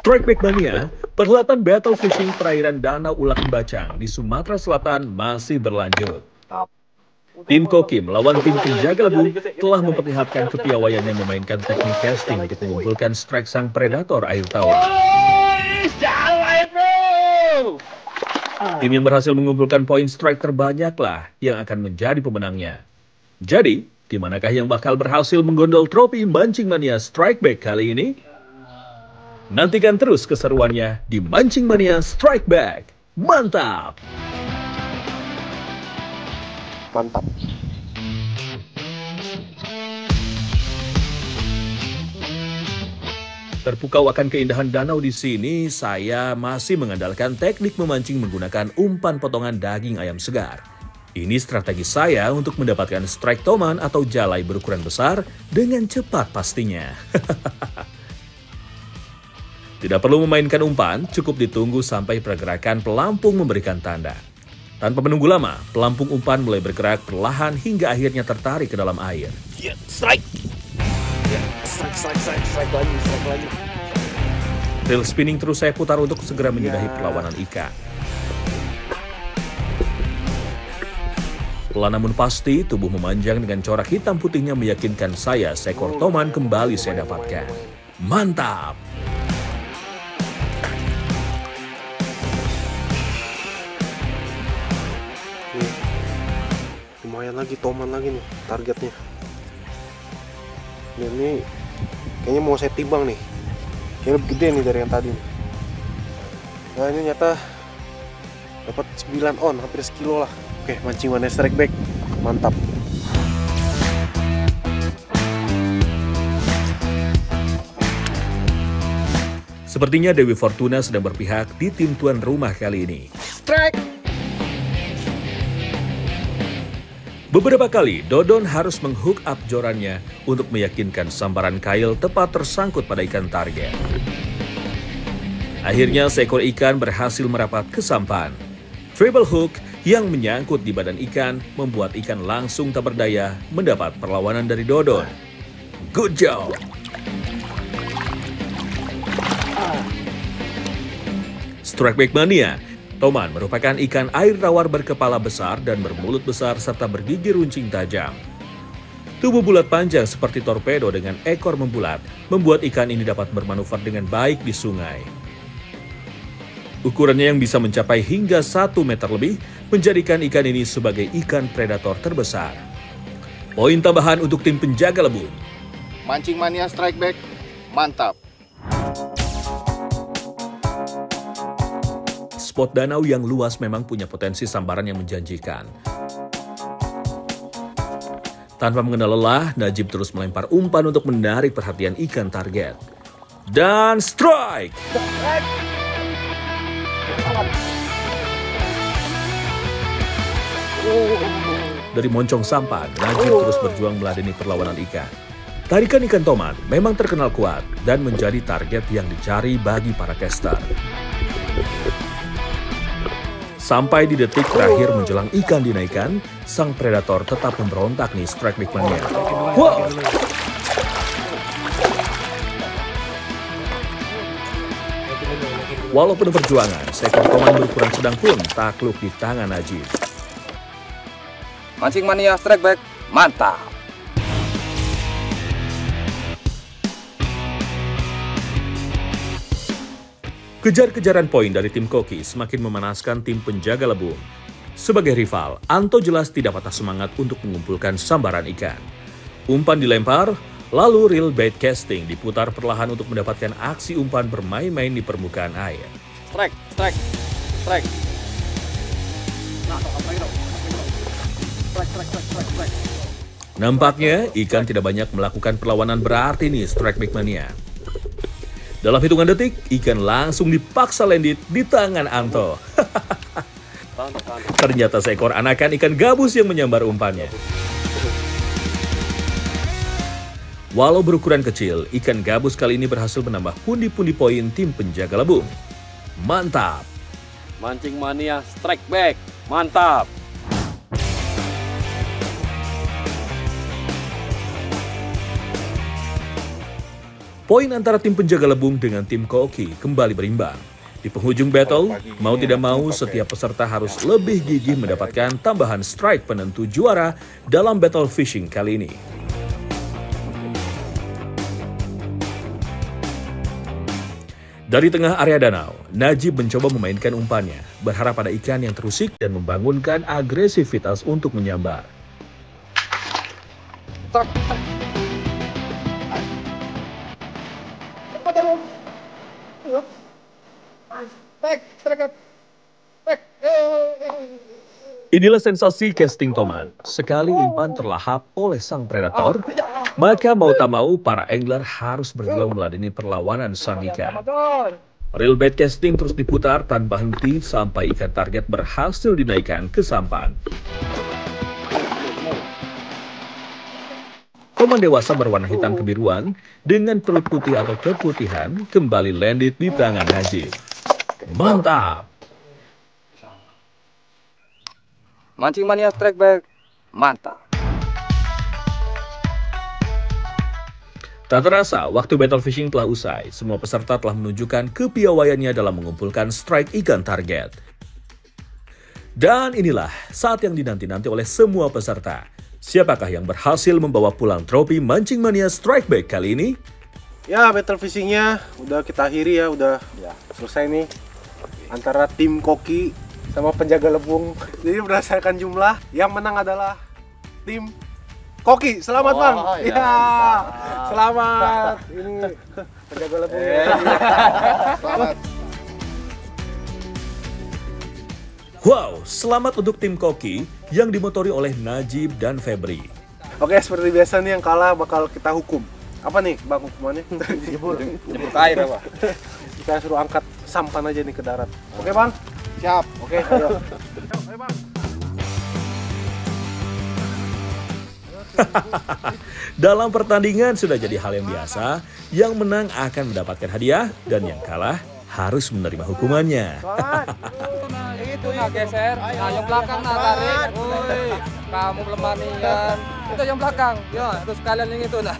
Strike Back Mania, perhelatan battle fishing perairan Danau Ulak Bacang di Sumatera Selatan masih berlanjut. Tim Koki melawan tim penjaga lebu telah memperlihatkan kepiawaiannya memainkan teknik casting untuk mengumpulkan strike sang predator akhir tahun. Tim yang berhasil mengumpulkan poin strike terbanyaklah yang akan menjadi pemenangnya. Jadi, di manakah yang bakal berhasil menggondol trofi Mancing Mania Strike Back kali ini? Nantikan terus keseruannya di Mancing Mania Strike Back. Mantap! Mantap. Terpukau akan keindahan danau di sini, saya masih mengandalkan teknik memancing menggunakan umpan potongan daging ayam segar. Ini strategi saya untuk mendapatkan strike toman atau jalai berukuran besar dengan cepat pastinya. Tidak perlu memainkan umpan, cukup ditunggu sampai pergerakan pelampung memberikan tanda. Tanpa menunggu lama, pelampung umpan mulai bergerak perlahan hingga akhirnya tertarik ke dalam air. Strike lagi. Reel spinning terus saya putar untuk segera menyudahi perlawanan ikan. Pelan namun pasti, tubuh memanjang dengan corak hitam putihnya meyakinkan saya seekor toman kembali saya dapatkan. Mantap! Lumayan lagi, toman lagi nih targetnya. Ini kayaknya mau saya timbang nih. Kayaknya lebih gede nih dari yang tadi nih. Nah ini nyata dapat 9 on, hampir sekilo lah. Oke, Mancing Mania Strike Back. Mantap. Sepertinya Dewi Fortuna sedang berpihak di tim tuan rumah kali ini. Strike! Beberapa kali, Dodon harus menghook up jorannya untuk meyakinkan sambaran kail tepat tersangkut pada ikan target. Akhirnya, seekor ikan berhasil merapat ke sampan. Treble hook yang menyangkut di badan ikan membuat ikan langsung tak berdaya mendapat perlawanan dari Dodon. Good job! Strike Back Mania. Toman merupakan ikan air tawar berkepala besar dan bermulut besar serta bergigi runcing tajam. Tubuh bulat panjang seperti torpedo dengan ekor membulat membuat ikan ini dapat bermanuver dengan baik di sungai. Ukurannya yang bisa mencapai hingga 1 meter lebih menjadikan ikan ini sebagai ikan predator terbesar. Poin tambahan untuk tim penjaga lebu. Mancing Mania Strike Back, mantap. Spot danau yang luas memang punya potensi sambaran yang menjanjikan. Tanpa mengenal lelah, Najib terus melempar umpan untuk menarik perhatian ikan target. Dan strike! Dari moncong sampan, Najib terus berjuang meladeni perlawanan ikan. Tarikan ikan toman memang terkenal kuat dan menjadi target yang dicari bagi para caster. Sampai di detik terakhir menjelang ikan dinaikkan, sang predator tetap memberontak nih Strike Back Mania. Wow! Walau penuh perjuangan, seekor toman berukuran sedang pun takluk di tangan Najib. Mancing Mania Strike Back, mantap. Kejar-kejaran poin dari tim Koki semakin memanaskan tim penjaga lebung. Sebagai rival, Anto jelas tidak patah semangat untuk mengumpulkan sambaran ikan. Umpan dilempar, lalu reel bait casting diputar perlahan untuk mendapatkan aksi umpan bermain-main di permukaan air. Strike. Nampaknya ikan tidak banyak melakukan perlawanan berarti nih Strike Back Mania. Dalam hitungan detik, ikan langsung dipaksa landed di tangan Anto. Ternyata seekor anakan ikan gabus yang menyambar umpannya. Walau berukuran kecil, ikan gabus kali ini berhasil menambah pundi-pundi poin tim penjaga lebung. Mantap! Mancing Mania Strike Back, mantap! Poin antara tim penjaga lebung dengan tim koki kembali berimbang. Di penghujung battle, mau tidak mau setiap peserta harus lebih gigih mendapatkan tambahan strike penentu juara dalam battle fishing kali ini. Dari tengah area danau, Najib mencoba memainkan umpannya, berharap pada ikan yang terusik dan membangunkan agresivitas untuk menyambar. Inilah sensasi casting toman. Sekali umpan terlahap oleh sang predator, maka mau tak mau para angler harus berjuang meladeni perlawanan sang ikan. Reel bait casting terus diputar tanpa henti sampai ikan target berhasil dinaikkan ke sampan. Toman dewasa berwarna hitam kebiruan dengan perut putih atau keputihan kembali landed di tangan Najib. Mantap! Mancing mania strike back. Mantap. Tak terasa, waktu battle fishing telah usai. Semua peserta telah menunjukkan kepiawaiannya dalam mengumpulkan strike ikan target. Dan inilah saat yang dinanti-nanti oleh semua peserta. Siapakah yang berhasil membawa pulang trofi Mancing Mania Strike Back kali ini? Ya, battle fishingnya udah kita akhiri ya, udah selesai nih. Antara tim koki sama penjaga lebung. Jadi berdasarkan jumlah, yang menang adalah tim koki. Selamat Bang. Ya, selamat. Ini penjaga lebung ya. Selamat. Wow, selamat untuk tim koki yang dimotori oleh Najib dan Febri. Oke, seperti biasa nih yang kalah bakal kita hukum. Apa nih Bang hukumannya? Jebur air apa? Kita suruh angkat sampan aja nih ke darat. Oke Bang? Siap. Oke, ayo. Ayo Bang. Dalam pertandingan sudah jadi hal yang biasa, yang menang akan mendapatkan hadiah dan yang kalah harus menerima hukumannya. Itu nah geser, nah yang belakang nah tarik. Woi, kamu lemah nih kan. Itu yang belakang, ya terus kalian yang itu nah.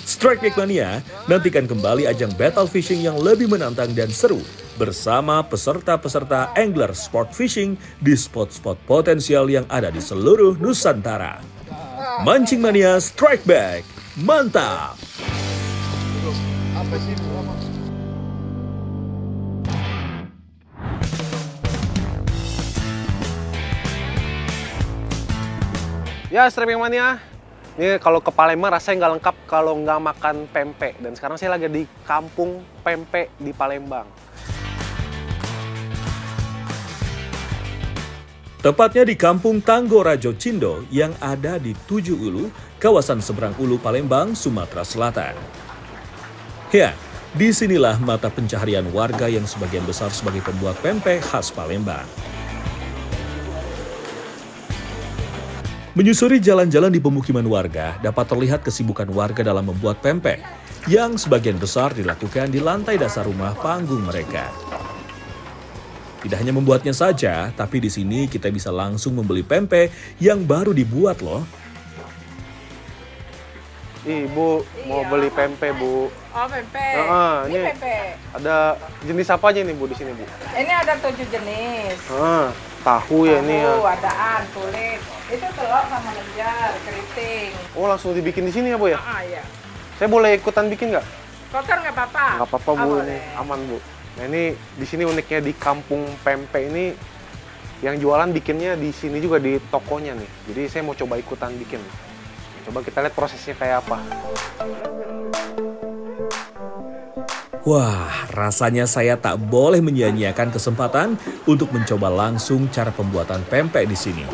Strike Back Mania nantikan kembali ajang battle fishing yang lebih menantang dan seru bersama peserta-peserta angler sport fishing di spot-spot potensial yang ada di seluruh Nusantara. Mancing Mania Strike Back, mantap! Ya, Strike Back Mania. Ini kalau ke Palembang rasanya nggak lengkap kalau nggak makan pempek. Dan sekarang saya lagi di kampung pempek di Palembang. Tepatnya di Kampung Tanggorajo Cindo yang ada di Tujuh Ulu, kawasan seberang Ulu Palembang, Sumatera Selatan. Ya, disinilah mata pencaharian warga yang sebagian besar sebagai pembuat pempek khas Palembang. Menyusuri jalan-jalan di pemukiman warga, dapat terlihat kesibukan warga dalam membuat pempek, yang sebagian besar dilakukan di lantai dasar rumah panggung mereka. Tidak hanya membuatnya saja, tapi di sini kita bisa langsung membeli pempek yang baru dibuat loh. Ibu mau beli pempek, Bu. Oh, pempek. Ini pempek. Ada jenis apa aja nih, Bu, di sini, Bu? Ini ada 7 jenis. Tahu ya ini ya. Adaan, kulit. Itu telur sama lenjar, keriting. Oh, langsung dibikin di sini ya, Bu ya? Iya. Saya boleh ikutan bikin nggak? Kotor nggak apa-apa? Nggak apa-apa, Bu. Oh, Ini boleh. aman, Bu. Nah, ini di sini uniknya di kampung pempek ini yang jualan bikinnya di sini juga di tokonya nih. Jadi saya mau coba ikutan bikin. Coba kita lihat prosesnya kayak apa. Wah, rasanya saya tak boleh menyia-nyiakan kesempatan untuk mencoba langsung cara pembuatan pempek di sini.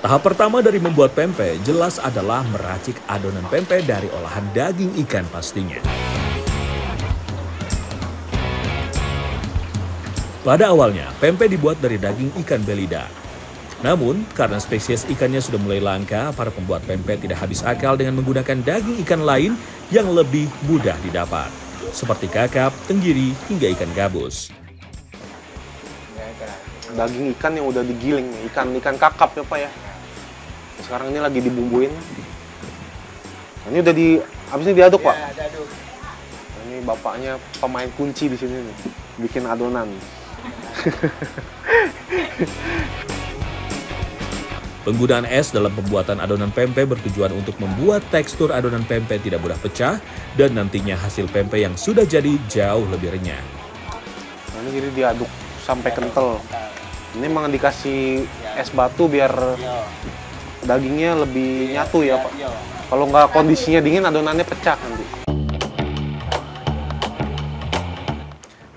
Tahap pertama dari membuat pempek jelas adalah meracik adonan pempek dari olahan daging ikan pastinya. Pada awalnya, pempek dibuat dari daging ikan belida. Namun, karena spesies ikannya sudah mulai langka, para pembuat pempek tidak habis akal dengan menggunakan daging ikan lain yang lebih mudah didapat, seperti kakap, tenggiri, hingga ikan gabus. Daging ikan yang udah digiling nih, ikan kakap ya Pak ya. Sekarang ini lagi dibumbuin. Ini udah Habis ini diaduk, Pak? Diaduk. Ini bapaknya pemain kunci di sini nih, bikin adonan. Penggunaan es dalam pembuatan adonan pempek bertujuan untuk membuat tekstur adonan pempek tidak mudah pecah dan nantinya hasil pempek yang sudah jadi jauh lebih renyah. Nah, ini jadi diaduk sampai kental. Ini memang dikasih es batu biar dagingnya lebih nyatu ya, Pak. Kalau nggak kondisinya dingin, adonannya pecah nanti.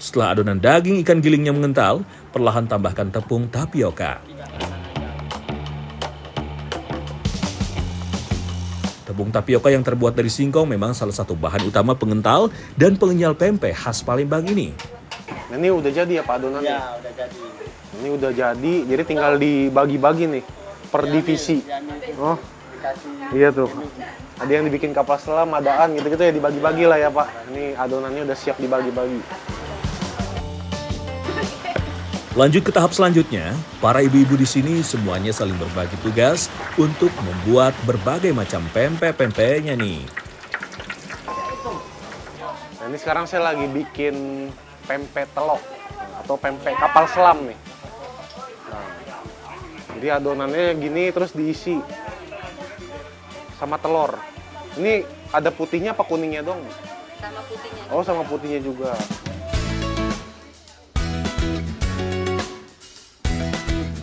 Setelah adonan daging ikan gilingnya mengental, perlahan tambahkan tepung tapioka. Tepung tapioka yang terbuat dari singkong memang salah satu bahan utama pengental dan pengenyal pempek khas Palembang ini. Nah, ini udah jadi ya, Pak, adonannya? Ya, udah jadi. Ini udah jadi tinggal dibagi-bagi nih, per divisi. Oh, iya tuh. Ada yang dibikin kapal selam, adaan gitu-gitu ya, dibagi-bagi lah ya, Pak. Ini adonannya udah siap dibagi-bagi. Lanjut ke tahap selanjutnya, para ibu-ibu di sini semuanya saling berbagi tugas untuk membuat berbagai macam pempek-pempeknya nih. Nah, ini sekarang saya lagi bikin pempek telok atau pempek kapal selam nih. Nah, jadi adonannya gini terus diisi sama telur. Ini ada putihnya apa kuningnya dong? Sama putihnya. Oh, sama putihnya juga.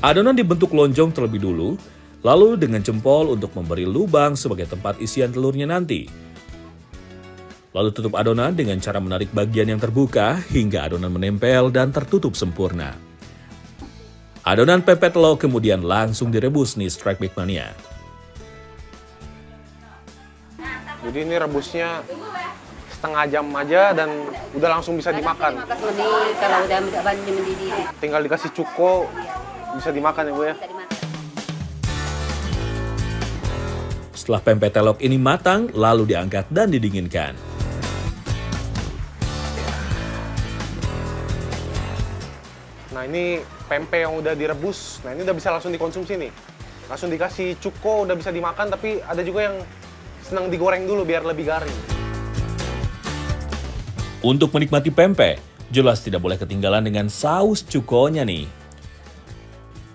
Adonan dibentuk lonjong terlebih dulu, lalu dengan jempol untuk memberi lubang sebagai tempat isian telurnya nanti. Lalu tutup adonan dengan cara menarik bagian yang terbuka hingga adonan menempel dan tertutup sempurna. Adonan pempek telur kemudian langsung direbus nih Strike Back Mania. Jadi ini rebusnya setengah jam aja dan udah langsung bisa dimakan. 15 menit kalau udah banyak mendidih. Tinggal dikasih cuko, bisa dimakan ya, Bu ya. Setelah pempek telok ini matang, lalu diangkat dan didinginkan. Nah, ini pempek yang udah direbus. Nah, ini udah bisa langsung dikonsumsi nih. Langsung dikasih cuko, udah bisa dimakan, tapi ada juga yang senang digoreng dulu biar lebih garing. Untuk menikmati pempek, jelas tidak boleh ketinggalan dengan saus cukonya nih.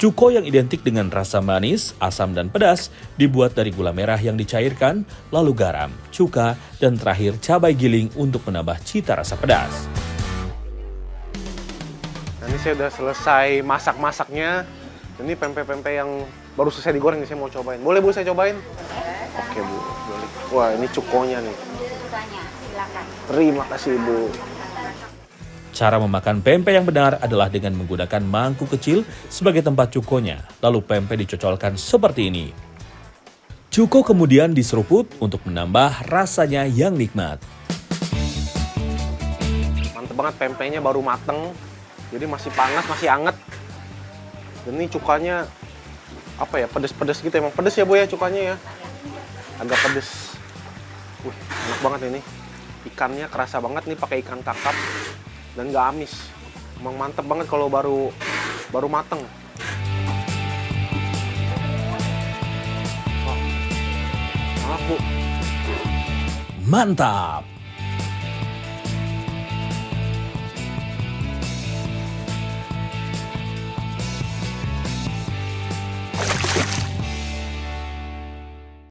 Cuko yang identik dengan rasa manis, asam, dan pedas dibuat dari gula merah yang dicairkan, lalu garam, cuka, dan terakhir cabai giling untuk menambah cita rasa pedas. Nah, ini saya udah selesai masak-masaknya. Ini pempek-pempek yang baru selesai digoreng nih, saya mau cobain. Boleh, Bu, saya cobain? Oke, Bu, boleh. Wah, ini cukonya nih. Silakan. Terima kasih, Bu. Cara memakan pempek yang benar adalah dengan menggunakan mangkuk kecil sebagai tempat cukonya, lalu pempek dicocolkan seperti ini. Cuko kemudian diseruput untuk menambah rasanya yang nikmat. Mantep banget, pempeknya baru mateng, jadi masih panas, masih anget. Dan ini cukanya apa ya, pedes-pedes gitu, emang pedes ya, Bu ya, cukanya ya. Agak pedes. Enak banget ini. Ikannya kerasa banget nih, pakai ikan kakap. Dan nggak amis, emang mantep banget kalau baru mateng. Wah, enak, Bu. Mantap!